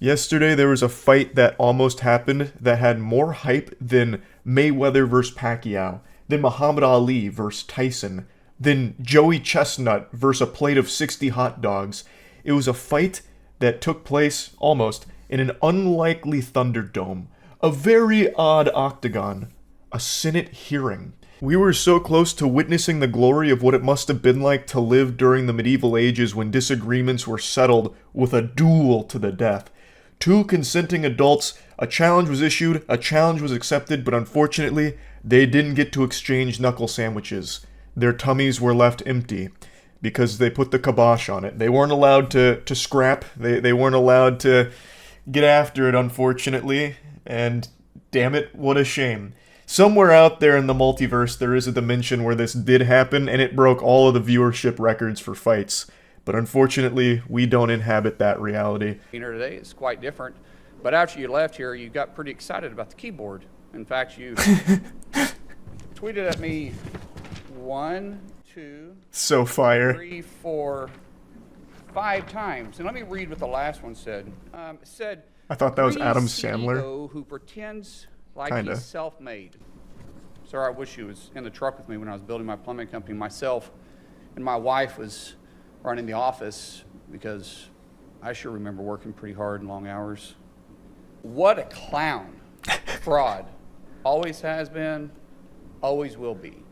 Yesterday there was a fight that almost happened that had more hype than Mayweather vs. Pacquiao, than Muhammad Ali vs. Tyson, than Joey Chestnut vs. a plate of 60 hot dogs. It was a fight that took place, almost, in an unlikely Thunderdome. A very odd octagon. A Senate hearing. We were so close to witnessing the glory of what it must have been like to live during the medieval ages when disagreements were settled with a duel to the death. Two consenting adults, a challenge was issued, a challenge was accepted, but unfortunately, they didn't get to exchange knuckle sandwiches. Their tummies were left empty because they put the kibosh on it. They weren't allowed to scrap. They weren't allowed to get after it, unfortunately. And damn it, what a shame. Somewhere out there in the multiverse, there is a dimension where this did happen, and it broke all of the viewership records for fights. But unfortunately, we don't inhabit that reality. Here today is quite different, but after you left here, you got pretty excited about the keyboard. In fact, you tweeted at me 1, 2, so fire. 3, 4, 5 times. And let me read what the last one said. It said, I thought that was Adam Sandler. CEO who pretends like Kinda. he's self-made. Sir, I wish you was in the truck with me when I was building my plumbing company. Myself and my wife was running the office because I sure remember working pretty hard and long hours. What a clown. Fraud. Always has been, always will be.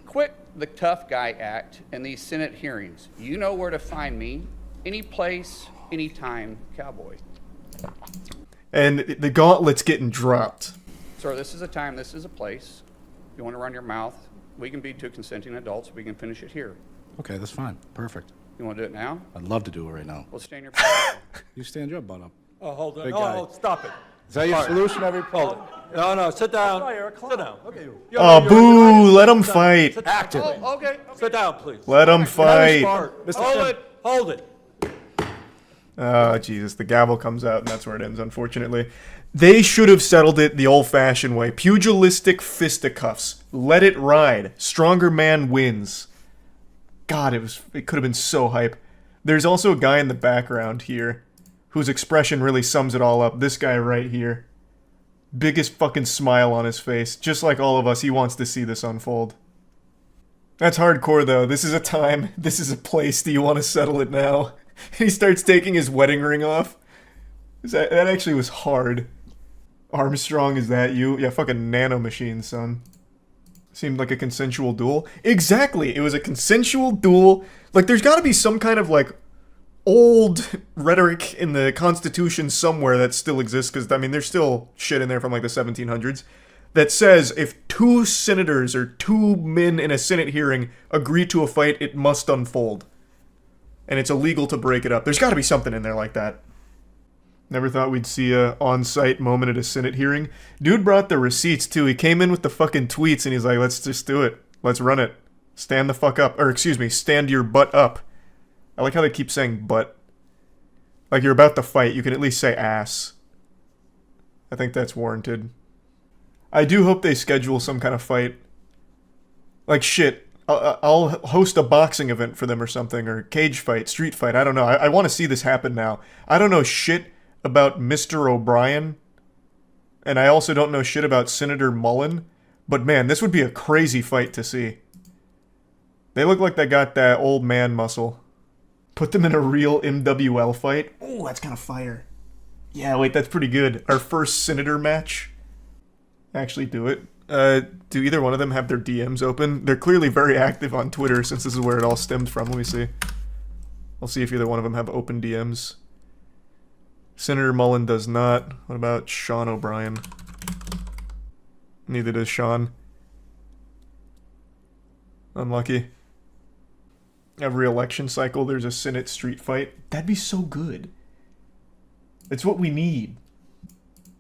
Quit the tough guy act in these Senate hearings. You know where to find me. Any place, anytime, cowboy. And the gauntlet's getting dropped. Sir, this is a time, this is a place. You want to run your mouth, we can be two consenting adults. We can finish it here. Okay, that's fine. Perfect. You want to do it now? I'd love to do it right now. We'll stand your You stand your butt up. Oh, hold on. Big Oh, guy. oh, stop it. Is that your solution every Hold it. No, no, sit down. Sit down. Okay. Oh, boo! Let them fight. Actively. Oh, okay. Sit down, please. Let them fight. Hold it. Hold it. Oh, Jesus. The gavel comes out, and that's where it ends, unfortunately. They should have settled it the old-fashioned way. Pugilistic fisticuffs. Let it ride. Stronger man wins. God, it could have been so hype. There's also a guy in the background here whose expression really sums it all up. This guy right here. Biggest fucking smile on his face. Just like all of us, he wants to see this unfold. That's hardcore, though. This is a time. This is a place. Do you want to settle it now? He starts taking his wedding ring off. That actually was hard. Armstrong, is that you? Yeah, fucking nanomachine, son. Seemed like a consensual duel. Exactly! It was a consensual duel. Like, there's gotta be some kind of, like, old rhetoric in the Constitution somewhere that still exists, because, I mean, there's still shit in there from, like, the 1700s, that says if two senators or two men in a Senate hearing agree to a fight, it must unfold. And it's illegal to break it up. There's gotta be something in there like that. Never thought we'd see a on-site moment at a Senate hearing. Dude brought the receipts, too. He came in with the fucking tweets, and he's like, let's just do it. Let's run it. Stand the fuck up. Or, excuse me, stand your butt up. I like how they keep saying butt. Like, you're about to fight, you can at least say ass. I think that's warranted. I do hope they schedule some kind of fight. Like, shit. I'll host a boxing event for them or something, or cage fight, street fight, I don't know. I want to see this happen now. I don't know shit about Mr. O'Brien, and I also don't know shit about Senator Mullen, but man, this would be a crazy fight to see. They look like they got that old man muscle. Put them in a real MWL fight. Oh, that's kind of fire. Yeah, wait, that's pretty good. Our first senator match. Actually do it. Do either one of them have their DMs open? They're clearly very active on Twitter since this is where it all stemmed from. Let me see. I'll see if either one of them have open DMs. Senator Mullen does not. What about Sean O'Brien? Neither does Sean. Unlucky. Every election cycle there's a Senate street fight. That'd be so good. It's what we need.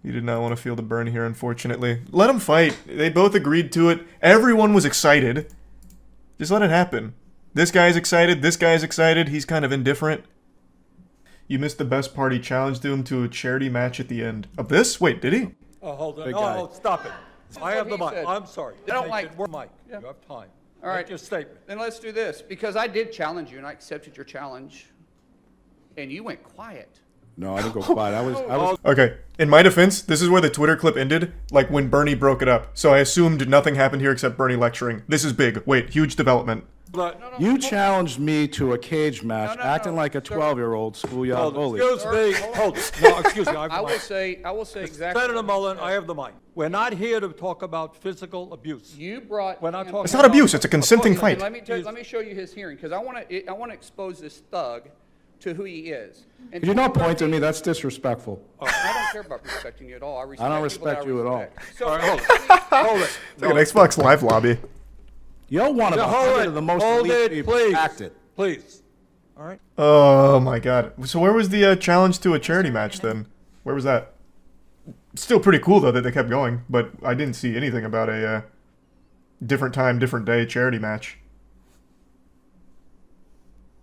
You did not want to feel the burn here, unfortunately. Let them fight. They both agreed to it. Everyone was excited. Just let it happen. This guy's excited. This guy's excited. He's kind of indifferent. You missed the best part. He challenged him to a charity match at the end. Of this? Wait, did he? Oh, hold on. Big Oh, guy. oh, stop it. I have the mic. said. I'm sorry. I don't like- Mike, Yeah. you have time. All right. Make your statement. Then let's do this, because I did challenge you, and I accepted your challenge, and you went quiet. No, I didn't go quiet. I was. Okay, in my defense, this is where the Twitter clip ended, like when Bernie broke it up. So I assumed nothing happened here except Bernie lecturing. This is big. Wait, huge development. But, You challenged me to a cage match, no, acting no, like a sir. 12-year-old schoolyard hold bully. it. Excuse me, hold it. No, excuse me, I have I the will mic. say exactly. Senator what you Mullen, said. I have the mic. We're not here to talk about physical abuse. You brought. We're not him- talking It's not abuse, it's a consenting Of course, fight. Let me show you his hearing because I want to expose this thug to who he is. In Could you not point at 2013 me? That's disrespectful. I don't care about respecting you at all. I respect don't people that respect you at all. respect. So, All right, hold it. Hold it. It's like an Xbox Live lobby. You're one of Yeah, the hold 100 it. of the most Hold elite it, people. please. Act it. Please. All right? Oh my god. So where was the challenge to a charity match then? Where was that? Still pretty cool though that they kept going, but I didn't see anything about a different time, different day charity match.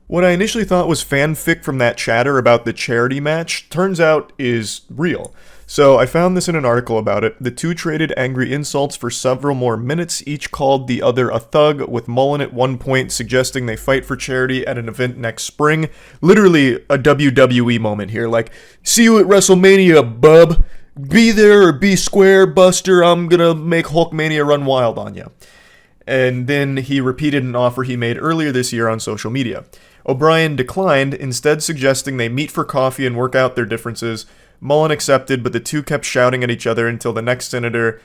What I initially thought was fanfic from that chatter about the charity match turns out is real. So I found this in an article about it. The two traded angry insults for several more minutes, each called the other a thug, with Mullen at one point suggesting they fight for charity at an event next spring. Literally a WWE moment here, like, see you at WrestleMania, bub. Be there or be square, Buster. I'm gonna make Hulkmania run wild on you. And then he repeated an offer he made earlier this year on social media. O'Brien declined, instead suggesting they meet for coffee and work out their differences. Mullen accepted, but the two kept shouting at each other until the next senator,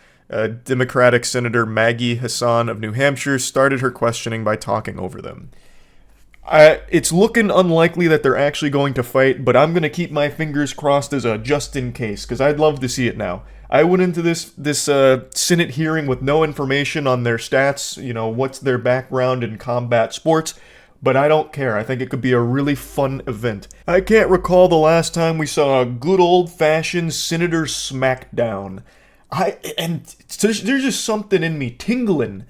Democratic Senator Maggie Hassan of New Hampshire, started her questioning by talking over them. It's looking unlikely that they're actually going to fight, but I'm going to keep my fingers crossed as a just in case, because I'd love to see it now. I went into this Senate hearing with no information on their stats, what's their background in combat sports, but I don't care. I think it could be a really fun event. I can't recall the last time we saw a good old-fashioned Senator Smackdown. There's just something in me tickling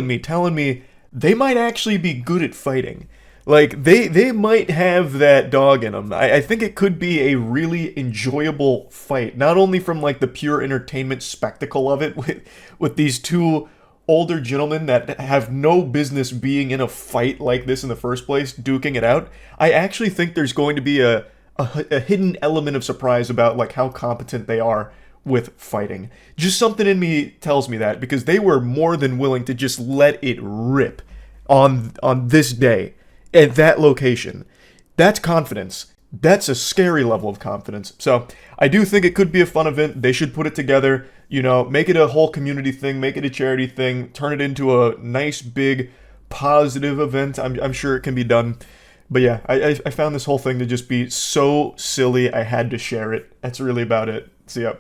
me, telling me they might actually be good at fighting. Like, they might have that dog in them. I think it could be a really enjoyable fight. Not only from, like, the pure entertainment spectacle of it with these two older gentlemen that have no business being in a fight like this in the first place, duking it out. I actually think there's going to be a hidden element of surprise about, like, how competent they are with fighting. Just something in me tells me that, because they were more than willing to just let it rip on this day at that location. That's confidence. That's a scary level of confidence. So I do think it could be a fun event. They should put it together, make it a whole community thing, make it a charity thing, turn it into a nice, big, positive event. I'm sure it can be done. But yeah, I found this whole thing to just be so silly, I had to share it. That's really about it. See ya.